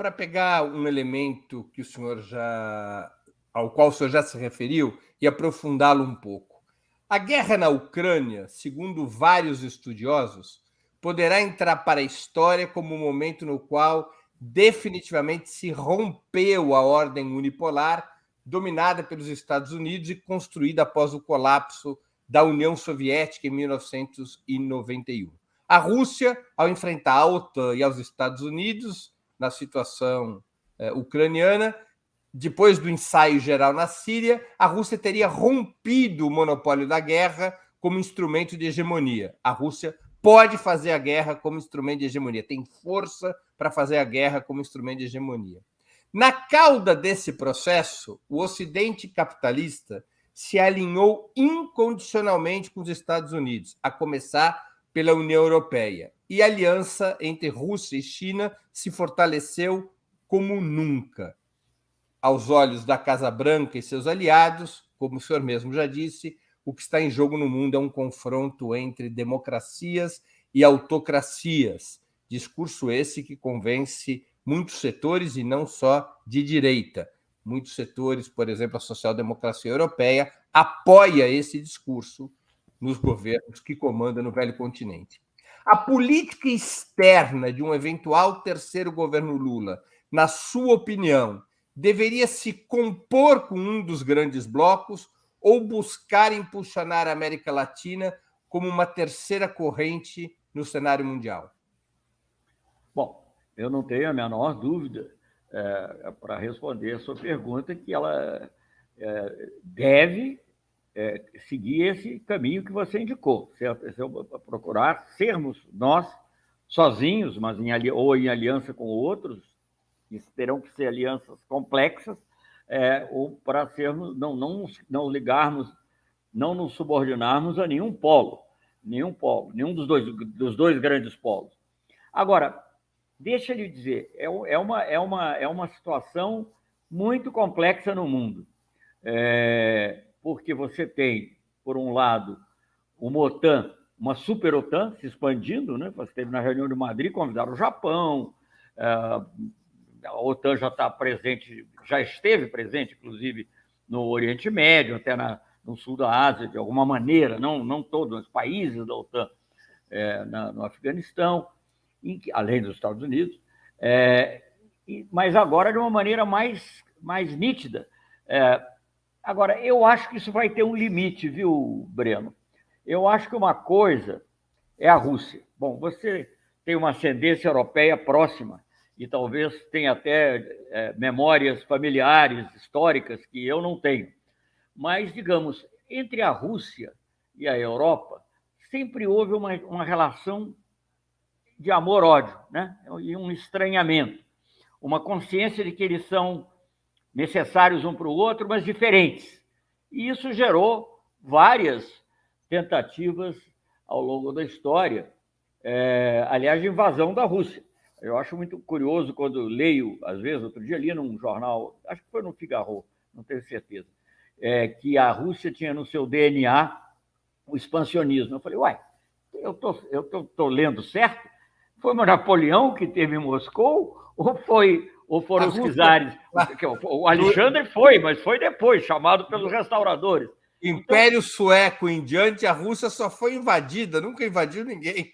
para pegar um elemento que ao qual o senhor já se referiu e aprofundá-lo um pouco. A guerra na Ucrânia, segundo vários estudiosos, poderá entrar para a história como um momento no qual definitivamente se rompeu a ordem unipolar dominada pelos Estados Unidos e construída após o colapso da União Soviética em 1991. A Rússia, ao enfrentar a OTAN e aos Estados Unidos na situação ucraniana, depois do ensaio geral na Síria, a Rússia teria rompido o monopólio da guerra como instrumento de hegemonia. A Rússia pode fazer a guerra como instrumento de hegemonia, tem força para fazer a guerra como instrumento de hegemonia. Na cauda desse processo, o Ocidente capitalista se alinhou incondicionalmente com os Estados Unidos, a começar pela União Europeia. E a aliança entre Rússia e China se fortaleceu como nunca. Aos olhos da Casa Branca e seus aliados, como o senhor mesmo já disse, o que está em jogo no mundo é um confronto entre democracias e autocracias. Discurso esse que convence muitos setores e não só de direita. Muitos setores, por exemplo, a social-democracia europeia, apoia esse discurso nos governos que comandam no velho continente. A política externa de um eventual terceiro governo Lula, na sua opinião, deveria se compor com um dos grandes blocos ou buscar impulsionar a América Latina como uma terceira corrente no cenário mundial? Bom, eu não tenho a menor dúvida para responder a sua pergunta que ela deve seguir esse caminho que você indicou, certo? Procurar sermos nós sozinhos, mas ou em aliança com outros, que terão que ser alianças complexas, ou para sermos, não ligarmos, não nos subordinarmos a nenhum polo, nenhum dos dois grandes polos. Agora, deixa eu lhe dizer, é uma situação muito complexa no mundo, porque você tem, por um lado, uma OTAN, uma super OTAN se expandindo, né? Você teve na reunião de Madrid, convidaram o Japão, a OTAN já está presente, já esteve presente, inclusive, no Oriente Médio, até no sul da Ásia, de alguma maneira, não todos os países da OTAN, no Afeganistão, além dos Estados Unidos, mas agora de uma maneira mais nítida. Agora, eu acho que isso vai ter um limite, viu, Breno? Eu acho que uma coisa é a Rússia. Bom, você tem uma ascendência europeia próxima, e talvez tenha até memórias familiares, históricas, que eu não tenho. Mas, digamos, entre a Rússia e a Europa, sempre houve uma relação de amor-ódio, né? E um estranhamento, uma consciência de que eles são necessários um para o outro, mas diferentes. E isso gerou várias tentativas ao longo da história, aliás, de invasão da Rússia. Eu acho muito curioso quando leio, às vezes, outro dia li num jornal, acho que foi no Figaro, não tenho certeza, que a Rússia tinha no seu DNA o expansionismo. Eu falei, eu tô lendo certo? Foi o Napoleão que teve em Moscou ou foram os czares? O Alexandre foi, mas foi depois, chamado pelos restauradores. Império Sueco em diante, a Rússia só foi invadida, nunca invadiu ninguém.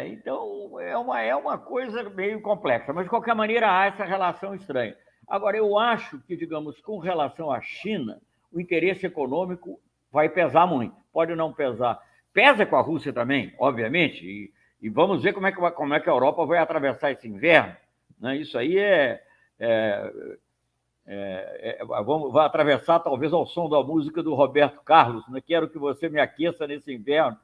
Então é uma coisa meio complexa, mas de qualquer maneira há essa relação estranha. Agora, eu acho que, digamos, com relação à China, o interesse econômico vai pesar muito. Pode não pesar. Pesa com a Rússia também, obviamente, e vamos ver como é que a Europa vai atravessar esse inverno. Né? Isso aí vai atravessar talvez ao som da música do Roberto Carlos, né? Quero que você me aqueça nesse inverno,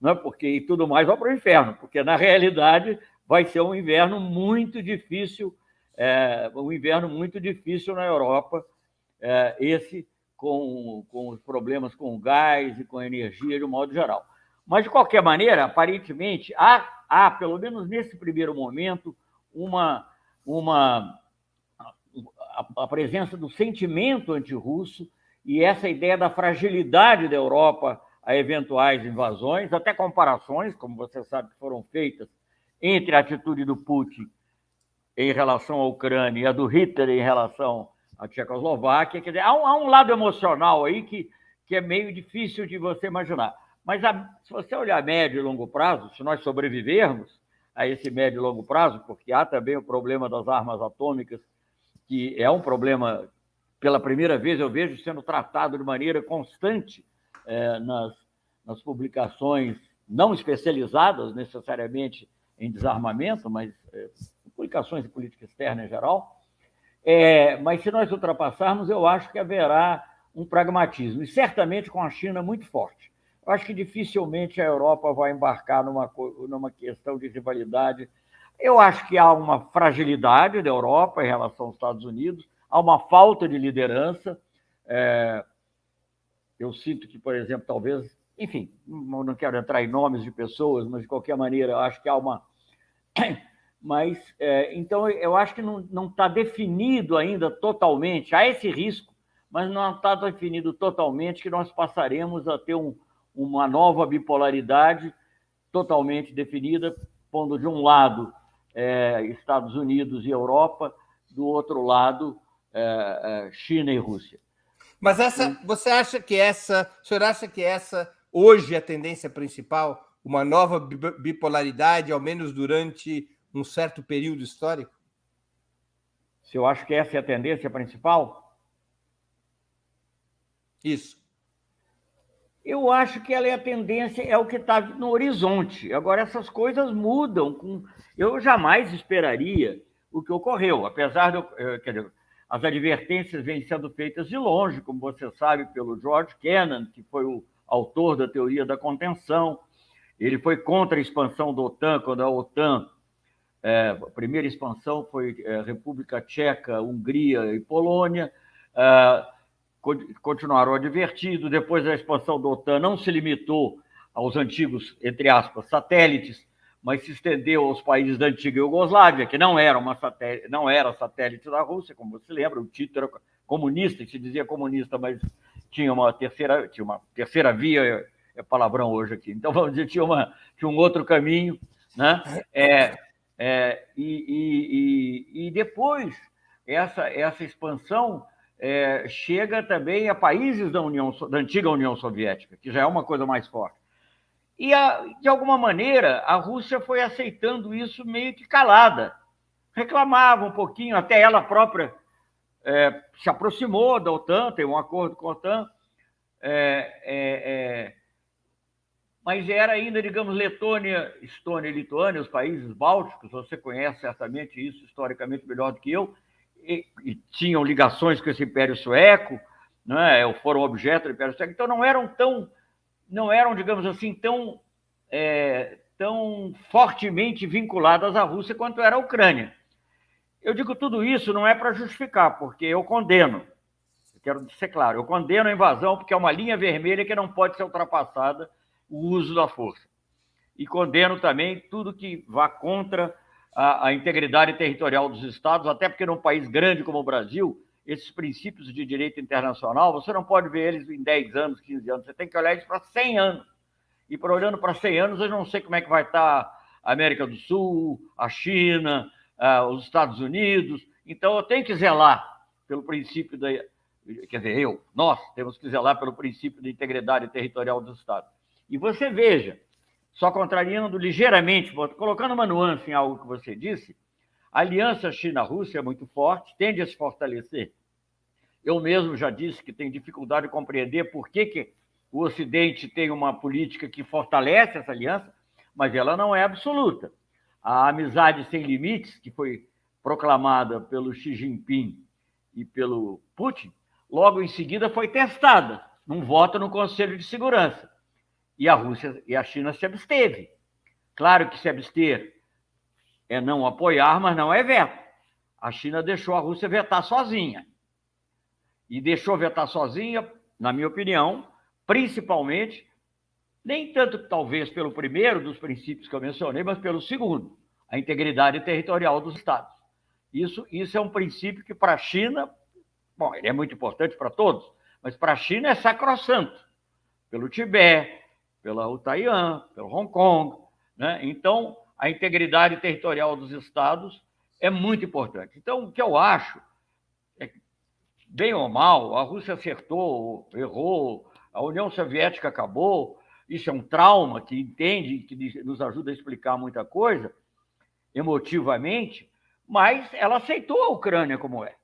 né? Porque e tudo mais vai para o inferno, porque na realidade vai ser um inverno muito difícil, na Europa, esse com os problemas com o gás e com a energia de um modo geral. Mas, de qualquer maneira, aparentemente, há pelo menos nesse primeiro momento, a presença do sentimento antirrusso e essa ideia da fragilidade da Europa a eventuais invasões, até comparações, como você sabe, que foram feitas entre a atitude do Putin em relação à Ucrânia e a do Hitler em relação à Tchecoslováquia. Quer dizer, há um lado emocional aí que é meio difícil de você imaginar. Mas se você olhar a médio e longo prazo, se nós sobrevivermos a esse médio e longo prazo, porque há também o problema das armas atômicas, que é um problema, pela primeira vez eu vejo sendo tratado de maneira constante nas publicações não especializadas necessariamente em desarmamento, mas publicações de política externa em geral. Mas se nós ultrapassarmos, eu acho que haverá um pragmatismo, e certamente com a China muito forte. Eu acho que dificilmente a Europa vai embarcar numa questão de rivalidade. Eu acho que há uma fragilidade da Europa em relação aos Estados Unidos, há uma falta de liderança. Eu sinto que, por exemplo, talvez, enfim, não quero entrar em nomes de pessoas, mas de qualquer maneira, eu acho que há uma... Mas, então, eu acho que não está definido ainda totalmente, há esse risco, mas não está definido totalmente que nós passaremos a ter uma nova bipolaridade totalmente definida, pondo de um lado Estados Unidos e Europa, do outro lado China e Rússia. Mas o senhor acha que essa hoje é a tendência principal, uma nova bipolaridade, ao menos durante um certo período histórico? Se eu acho que essa é a tendência principal? Isso. Eu acho que ela é a tendência, é o que está no horizonte. Agora, essas coisas mudam. Eu jamais esperaria o que ocorreu, apesar de... Quer dizer, as advertências vêm sendo feitas de longe, como você sabe, pelo George Kennan, que foi o autor da teoria da contenção. Ele foi contra a expansão da OTAN, quando a OTAN, a primeira expansão foi República Tcheca, Hungria e Polônia, continuaram advertidos. Depois da expansão da OTAN, não se limitou aos antigos, entre aspas, satélites, mas se estendeu aos países da antiga Iugoslávia, que não era satélite da Rússia, como você lembra. O Tito era comunista, e se dizia comunista, mas tinha uma terceira via, é palavrão hoje aqui. Então, vamos dizer, tinha um outro caminho, né? E depois, essa expansão chega também a países da antiga União Soviética, que já é uma coisa mais forte. E, de alguma maneira, a Rússia foi aceitando isso meio que calada. Reclamava um pouquinho, até ela própria se aproximou da OTAN, tem um acordo com a OTAN, mas era ainda, digamos, Letônia, Estônia e Lituânia, os países bálticos, você conhece certamente isso historicamente melhor do que eu, e tinham ligações com esse Império Sueco, né? Foram objeto do Império Sueco, então não eram, digamos assim, tão fortemente vinculadas à Rússia quanto era a Ucrânia. Eu digo tudo isso não é para justificar, porque eu condeno, quero ser claro, eu condeno a invasão porque é uma linha vermelha que não pode ser ultrapassada, o uso da força. E condeno também tudo que vá contra a integridade territorial dos Estados, até porque num país grande como o Brasil, esses princípios de direito internacional, você não pode ver eles em 10 anos, 15 anos, você tem que olhar isso para 100 anos. E olhando para 100 anos, eu não sei como é que vai estar a América do Sul, a China, os Estados Unidos. Então, eu tenho que zelar pelo princípio da... Quer dizer, nós temos que zelar pelo princípio da integridade territorial dos Estados. E você veja, só contrariando ligeiramente, colocando uma nuance em algo que você disse, a aliança China-Rússia é muito forte, tende a se fortalecer. Eu mesmo já disse que tenho dificuldade de compreender por que o Ocidente tem uma política que fortalece essa aliança, mas ela não é absoluta. A amizade sem limites, que foi proclamada pelo Xi Jinping e pelo Putin, logo em seguida foi testada num voto no Conselho de Segurança. E a Rússia e a China se absteve. Claro que se abster é não apoiar, mas não é veto. A China deixou a Rússia vetar sozinha. E deixou vetar sozinha, na minha opinião, principalmente, nem tanto talvez pelo primeiro dos princípios que eu mencionei, mas pelo segundo, a integridade territorial dos Estados. Isso é um princípio que para a China, bom, ele é muito importante para todos, mas para a China é sacrossanto, pelo Tibete, pela Taiwan, pelo Hong Kong, né? Então, a integridade territorial dos Estados é muito importante. Então, o que eu acho é que, bem ou mal, a Rússia acertou, errou, a União Soviética acabou, isso é um trauma que entende, que nos ajuda a explicar muita coisa, emotivamente, mas ela aceitou a Ucrânia como é.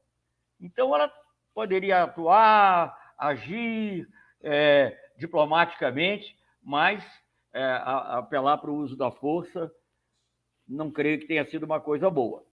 Então, ela poderia atuar, agir diplomaticamente, mas apelar para o uso da força, não creio que tenha sido uma coisa boa.